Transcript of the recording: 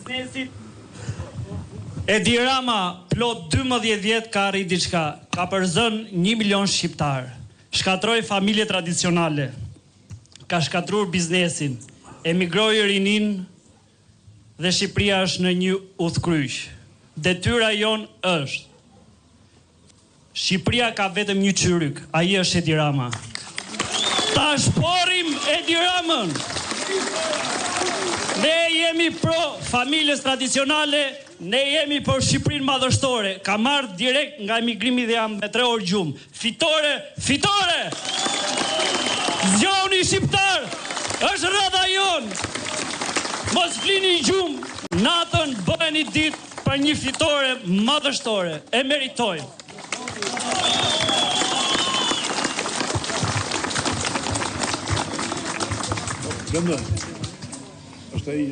biznesit. Edi Rama, plot 12 vjet ka arrit diçka, ka përzën 1 milion shqiptar, shkatroi familje tradicionale, ka shkatruar biznesin, emigroi rinin dhe Shqipëria është në një udhkryq. Detyra jon është Shqipëria ka vetëm një qyryk, ai është Edi Rama. Ta shporim Edi Ramën. Ne jemi pro familjes tradicionale, ne jemi për Shqipërinë madhështore. Ka marrë direkt nga emigrimi dhe jam me 3 orë gjumë. Fitore, fitore! Zgjoni shqiptar, është rrada jonë. Mos flini gjumë, natën bëheni ditë për një fitore madhështore. E meritojmë. Gëndë, është e i,